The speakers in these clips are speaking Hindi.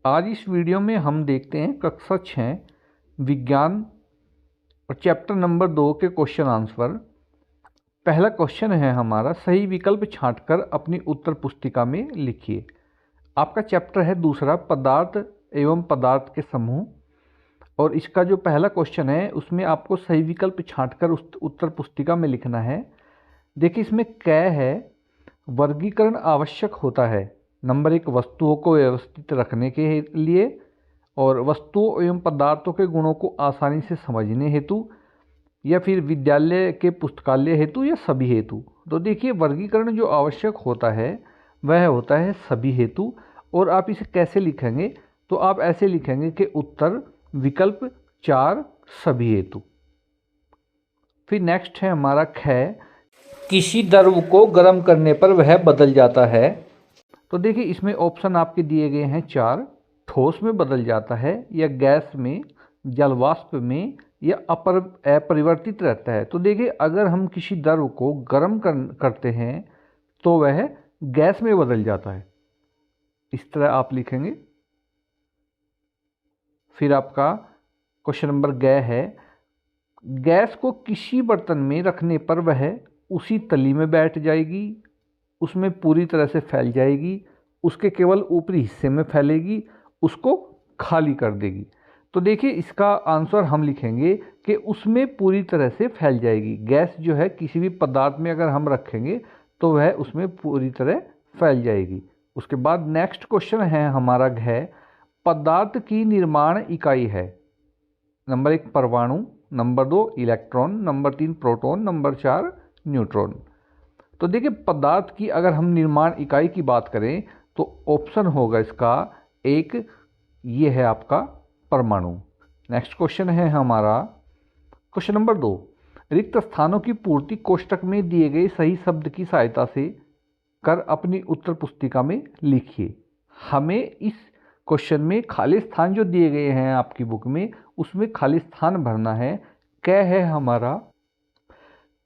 आज इस वीडियो में हम देखते हैं कक्षा 6 विज्ञान और चैप्टर नंबर 2 के क्वेश्चन आंसर। पहला क्वेश्चन है हमारा, सही विकल्प छांटकर अपनी उत्तर पुस्तिका में लिखिए। आपका चैप्टर है दूसरा, पदार्थ एवं पदार्थ के समूह, और इसका जो पहला क्वेश्चन है उसमें आपको सही विकल्प छांटकर उस उत्तर पुस्तिका में लिखना है। देखिए इसमें कै है, वर्गीकरण आवश्यक होता है। नंबर 1, वस्तुओं को व्यवस्थित रखने के लिए और वस्तुओं एवं पदार्थों के गुणों को आसानी से समझने हेतु, या फिर विद्यालय के पुस्तकालय हेतु, या सभी हेतु। तो देखिए वर्गीकरण जो आवश्यक होता है वह होता है सभी हेतु। और आप इसे कैसे लिखेंगे, तो आप ऐसे लिखेंगे कि उत्तर विकल्प 4 सभी हेतु। फिर नेक्स्ट है हमारा ख, किसी द्रव को गर्म करने पर वह बदल जाता है। तो देखिए इसमें ऑप्शन आपके दिए गए हैं 4, ठोस में बदल जाता है, या गैस में, जलवाष्प में, या अपरिवर्तित रहता है। तो देखिए अगर हम किसी द्रव को गर्म करते हैं तो वह गैस में बदल जाता है, इस तरह आप लिखेंगे। फिर आपका क्वेश्चन नंबर ग है, गैस को किसी बर्तन में रखने पर वह उसी तली में बैठ जाएगी, उसमें पूरी तरह से फैल जाएगी, उसके केवल ऊपरी हिस्से में फैलेगी, उसको खाली कर देगी। तो देखिए इसका आंसर हम लिखेंगे कि उसमें पूरी तरह से फैल जाएगी। गैस जो है किसी भी पदार्थ में अगर हम रखेंगे तो वह उसमें पूरी तरह फैल जाएगी। उसके बाद नेक्स्ट क्वेश्चन है हमारा घ, पदार्थ की निर्माण इकाई है। नंबर 1 परमाणु, number 2 electron, number 3 proton, number 4 neutron. तो देखिए पदार्थ की अगर हम निर्माण इकाई की बात करें तो ऑप्शन होगा इसका 1, ये है आपका परमाणु। नेक्स्ट क्वेश्चन है हमारा क्वेश्चन नंबर 2, रिक्त स्थानों की पूर्ति कोष्टक में दिए गए सही शब्द की सहायता से कर अपनी उत्तर पुस्तिका में लिखिए। हमें इस क्वेश्चन में खाली स्थान जो दिए गए हैं आपकी बुक में, उसमें खाली स्थान भरना है। क्या है हमारा,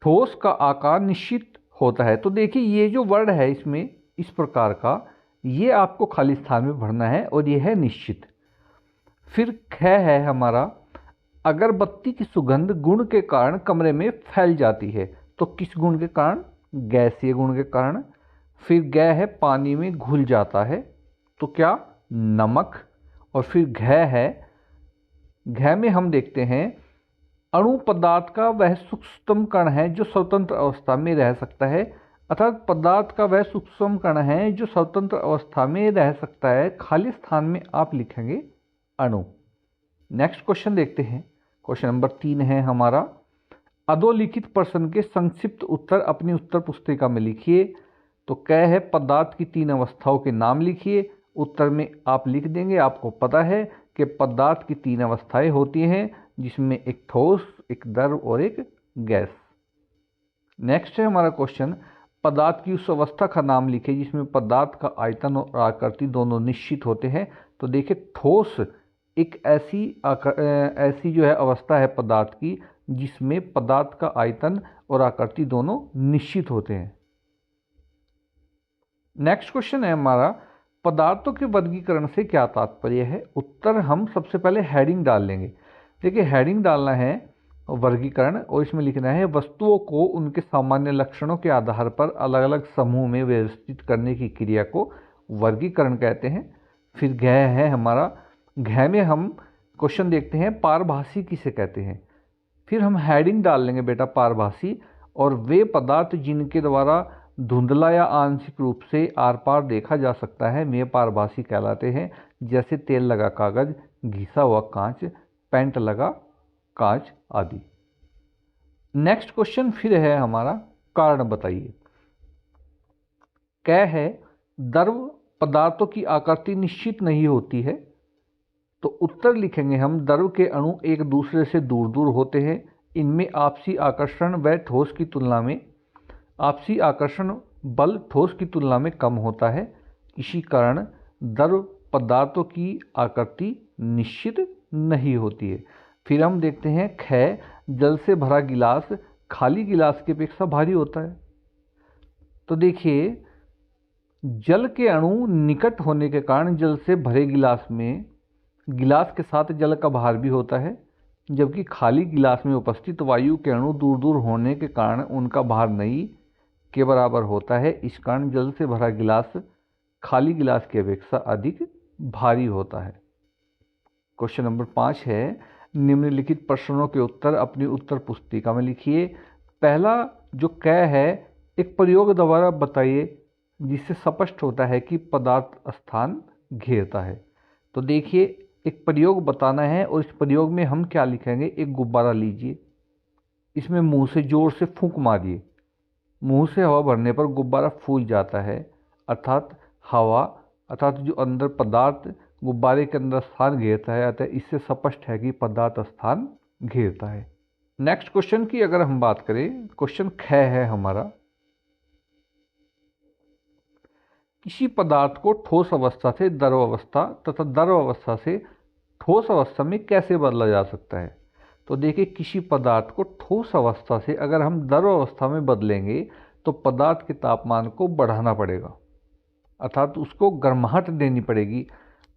ठोस का आकार निश्चित होता है। तो देखिए ये जो वर्ड है इसमें इस प्रकार का, ये आपको खाली स्थान में भरना है और ये है निश्चित। फिर ख है हमारा, अगरबत्ती की सुगंध गुण के कारण कमरे में फैल जाती है। तो किस गुण के कारण, गैसीय गुण के कारण। फिर ग है, पानी में घुल जाता है, तो क्या, नमक। और फिर घ है, घ में हम देखते हैं अणु पदार्थ का वह सूक्ष्मतम कण है जो स्वतंत्र अवस्था में रह सकता है, अर्थात पदार्थ का वह सूक्ष्म कण है जो स्वतंत्र अवस्था में रह सकता है। खाली स्थान में आप लिखेंगे अणु। नेक्स्ट क्वेश्चन देखते हैं, क्वेश्चन नंबर 3 है हमारा, अधोलिखित प्रश्न के संक्षिप्त उत्तर अपनी उत्तर पुस्तिका में लिखिए। तो क्या है, पदार्थ की 3 अवस्थाओं के नाम लिखिए। उत्तर में आप लिख देंगे, आपको पता है कि पदार्थ की 3 अवस्थाएं होती हैं, जिसमें एक ठोस, एक द्रव और एक गैस। नेक्स्ट है हमारा क्वेश्चन, पदार्थ की उस अवस्था का नाम लिखिए जिसमें पदार्थ का आयतन और आकृति दोनों निश्चित होते हैं। तो देखिए ठोस एक ऐसी जो है अवस्था है पदार्थ की जिसमें पदार्थ का आयतन और आकृति दोनों निश्चित होते हैं। नेक्स्ट क्वेश्चन है हमारा, पदार्थों के वर्गीकरण से क्या तात्पर्य है। उत्तर हम सबसे पहले हेडिंग डाल लेंगे। देखिए हेडिंग डालना है वर्गीकरण, और इसमें लिखना है वस्तुओं को उनके सामान्य लक्षणों के आधार पर अलग अलग समूह में व्यवस्थित करने की क्रिया को वर्गीकरण कहते हैं। फिर घ है हमारा, घ में हम क्वेश्चन देखते हैं पारभासी किसे कहते हैं। फिर हम हेडिंग डाल लेंगे बेटा पारभासी, और वे पदार्थ जिनके द्वारा धुंधला या आंशिक रूप से आर पार देखा जा सकता है वे पारभासी कहलाते हैं, जैसे तेल लगा कागज, घिसा हुआ कांच, पेंट लगा कांच आदि। नेक्स्ट क्वेश्चन फिर है हमारा, कारण बताइए। क्या है, द्रव पदार्थों की आकृति निश्चित नहीं होती है। तो उत्तर लिखेंगे हम, द्रव के अणु एक दूसरे से दूर दूर होते हैं, इनमें आपसी आकर्षण व ठोस की तुलना में आपसी आकर्षण बल ठोस की तुलना में कम होता है। इसी कारण द्रव पदार्थों की आकृति निश्चित नहीं होती है। फिर हम देखते हैं ख, जल से भरा गिलास खाली गिलास की अपेक्षा भारी होता है। तो देखिए जल के अणु निकट होने के कारण जल से भरे गिलास में गिलास के साथ जल का भार भी होता है, जबकि खाली गिलास में उपस्थित वायु के अणु दूर दूर होने के कारण उनका भार नहीं के बराबर होता है। इस कारण जल से भरा गिलास खाली गिलास की अपेक्षा अधिक भारी होता है। क्वेश्चन नंबर 5 है, निम्नलिखित प्रश्नों के उत्तर अपनी उत्तर पुस्तिका में लिखिए। पहला जो क है, एक प्रयोग द्वारा बताइए जिससे स्पष्ट होता है कि पदार्थ स्थान घेरता है। तो देखिए, एक प्रयोग बताना है और इस प्रयोग में हम क्या लिखेंगे, एक गुब्बारा लीजिए, इसमें मुंह से जोर से फूंक मारिए। मुंह से हवा भरने पर गुब्बारा फूल जाता है, अर्थात जो अंदर पदार्थ गुब्बारे के अंदर स्थान घेरता है, अतः इससे स्पष्ट है कि पदार्थ स्थान घेरता है। नेक्स्ट क्वेश्चन की अगर हम बात करें, क्वेश्चन ख है हमारा, किसी पदार्थ को ठोस अवस्था से द्रव अवस्था तथा द्रव अवस्था से ठोस अवस्था में कैसे बदला जा सकता है। तो देखिए, किसी पदार्थ को ठोस अवस्था से अगर हम द्रव अवस्था में बदलेंगे तो पदार्थ के तापमान को बढ़ाना पड़ेगा, अर्थात उसको गर्माहट देनी पड़ेगी,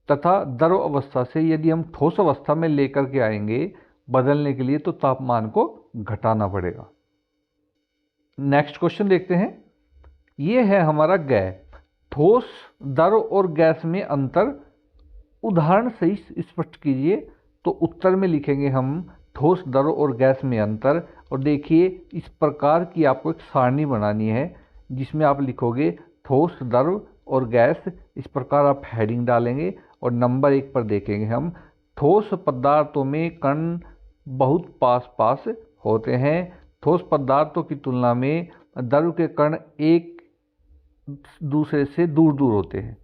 तथा द्रव अवस्था से यदि हम ठोस अवस्था में लेकर के आएंगे बदलने के लिए तो तापमान को घटाना पड़ेगा। नेक्स्ट क्वेश्चन देखते हैं, ये है हमारा गैस। ठोस, द्रव और गैस में अंतर उदाहरण सही स्पष्ट कीजिए। तो उत्तर में लिखेंगे हम ठोस, द्रव और गैस में अंतर। और देखिए, इस प्रकार की आपको एक सारणी बनानी है जिसमें आप लिखोगे ठोस, द्रव और गैस। इस प्रकार आप हेडिंग डालेंगे और नंबर 1 पर देखेंगे हम, ठोस पदार्थों में कण बहुत पास पास होते हैं। ठोस पदार्थों की तुलना में द्रव के कण एक दूसरे से दूर दूर होते हैं,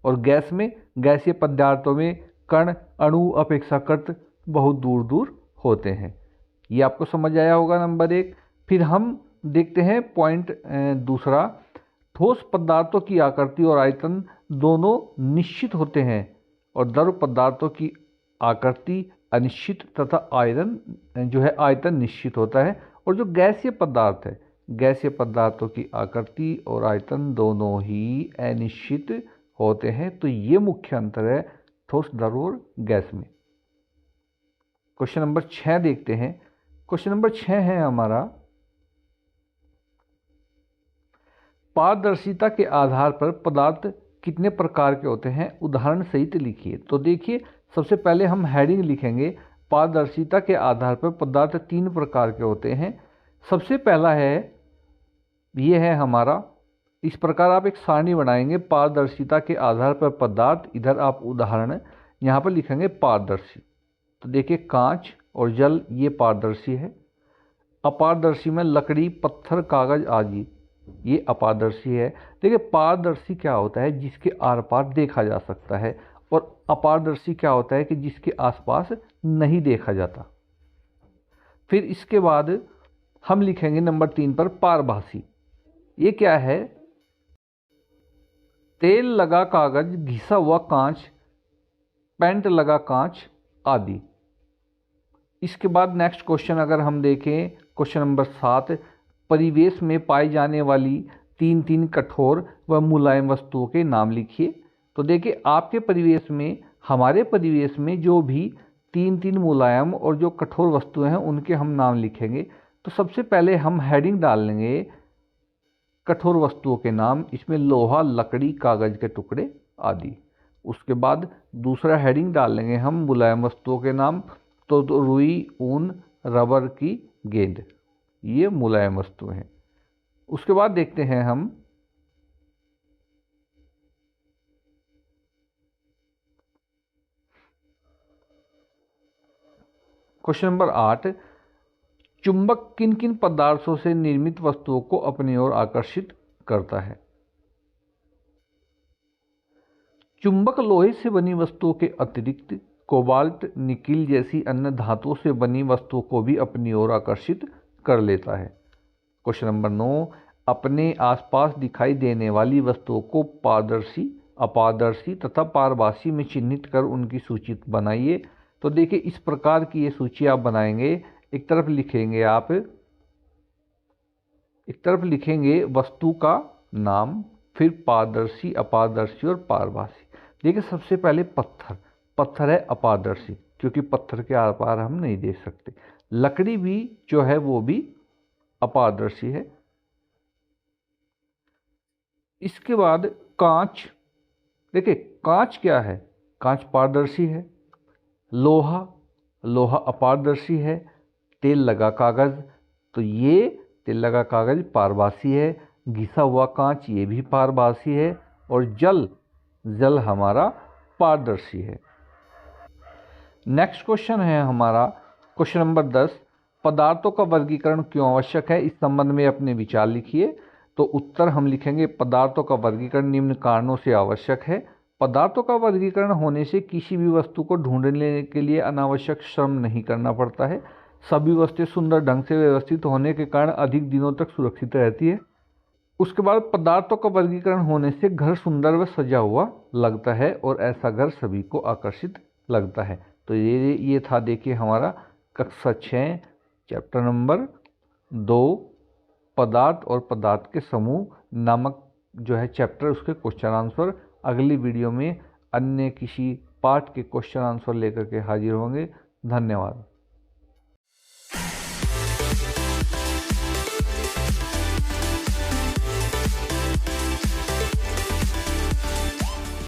और गैस में, गैसीय पदार्थों में कण अणु अपेक्षाकृत बहुत दूर दूर होते हैं। ये आपको समझ आया होगा नंबर 1। फिर हम देखते हैं पॉइंट दूसरा, ठोस पदार्थों की आकृति और आयतन दोनों निश्चित होते हैं और द्रव पदार्थों की आकृति अनिश्चित तथा आयतन निश्चित होता है। और जो गैसीय पदार्थ है, गैसीय पदार्थों की आकृति और आयतन दोनों ही अनिश्चित होते हैं। तो ये मुख्य अंतर है ठोस, द्रव और गैस में। क्वेश्चन नंबर 6 देखते हैं। क्वेश्चन नंबर 6 है हमारा, पारदर्शिता के आधार पर पदार्थ कितने प्रकार के होते हैं, उदाहरण सहित लिखिए। तो देखिए, सबसे पहले हम हेडिंग लिखेंगे, पारदर्शिता के आधार पर पदार्थ 3 प्रकार के होते हैं। सबसे पहला है, ये है हमारा, इस प्रकार आप एक सारणी बनाएंगे, पारदर्शिता के आधार पर पदार्थ, इधर आप उदाहरण यहाँ पर लिखेंगे पारदर्शी। तो देखिए, कांच और जल ये पारदर्शी है। अपारदर्शी में लकड़ी, पत्थर, कागज आदि ये अपारदर्शी है। देखिए, पारदर्शी क्या होता है, जिसके आर पार देखा जा सकता है, और अपारदर्शी क्या होता है कि जिसके आसपास नहीं देखा जाता। फिर इसके बाद हम लिखेंगे नंबर 3 पर पारभासी। ये क्या है, तेल लगा कागज, घिसा हुआ कांच, पेंट लगा कांच आदि। इसके बाद नेक्स्ट क्वेश्चन अगर हम देखें, क्वेश्चन नंबर 7, परिवेश में पाई जाने वाली 3 कठोर व मुलायम वस्तुओं के नाम लिखिए। तो देखिए, आपके परिवेश में, हमारे परिवेश में जो भी 3 मुलायम और जो कठोर वस्तुएं हैं उनके हम नाम लिखेंगे। तो सबसे पहले हम हेडिंग डाल लेंगे कठोर वस्तुओं के नाम, इसमें लोहा, लकड़ी, कागज के टुकड़े आदि। उसके बाद दूसरा हेडिंग डाल लेंगे हम मुलायम वस्तुओं के नाम, तो रुई, ऊन, रबर की गेंद, ये मुलायम वस्तुएं हैं। उसके बाद देखते हैं हम क्वेश्चन नंबर 8, चुंबक किन किन पदार्थों से निर्मित वस्तुओं को अपनी ओर आकर्षित करता है। चुंबक लोहे से बनी वस्तुओं के अतिरिक्त कोबाल्ट, निकिल जैसी अन्य धातुओं से बनी वस्तुओं को भी अपनी ओर आकर्षित कर लेता है। क्वेश्चन नंबर 9, अपने आसपास दिखाई देने वाली वस्तुओं को पारदर्शी, अपारदर्शी तथा पारभासी में चिन्हित कर उनकी सूची बनाइए। तो देखिए, इस प्रकार की ये सूची आप बनाएंगे। एक तरफ लिखेंगे वस्तु का नाम, फिर पारदर्शी, अपारदर्शी और पारभासी। देखिए सबसे पहले पत्थर, पत्थर है अपारदर्शी क्योंकि पत्थर के आर पार हम नहीं देख सकते। लकड़ी भी जो है वो भी अपारदर्शी है। इसके बाद कांच, देखिए कांच क्या है, कांच पारदर्शी है। लोहा, लोहा अपारदर्शी है। तेल लगा कागज, तो ये तेल लगा कागज पारभासी है। घिसा हुआ कांच ये भी पारभासी है। और जल, जल हमारा पारदर्शी है। नेक्स्ट क्वेश्चन है हमारा क्वेश्चन नंबर 10, पदार्थों का वर्गीकरण क्यों आवश्यक है, इस संबंध में अपने विचार लिखिए। तो उत्तर हम लिखेंगे पदार्थों का वर्गीकरण निम्न कारणों से आवश्यक है। पदार्थों का वर्गीकरण होने से किसी भी वस्तु को ढूंढने के लिए अनावश्यक श्रम नहीं करना पड़ता है। सभी वस्तुएं सुंदर ढंग से व्यवस्थित होने के कारण अधिक दिनों तक सुरक्षित रहती है। उसके बाद पदार्थों का वर्गीकरण होने से घर सुंदर व सजा हुआ लगता है और ऐसा घर सभी को आकर्षित लगता है। तो ये था देखिए हमारा कक्षा 6 चैप्टर नंबर 2 पदार्थ और पदार्थ के समूह नामक जो है चैप्टर, उसके क्वेश्चन आंसर। अगली वीडियो में अन्य किसी पार्ट के क्वेश्चन आंसर लेकर के हाजिर होंगे। धन्यवाद।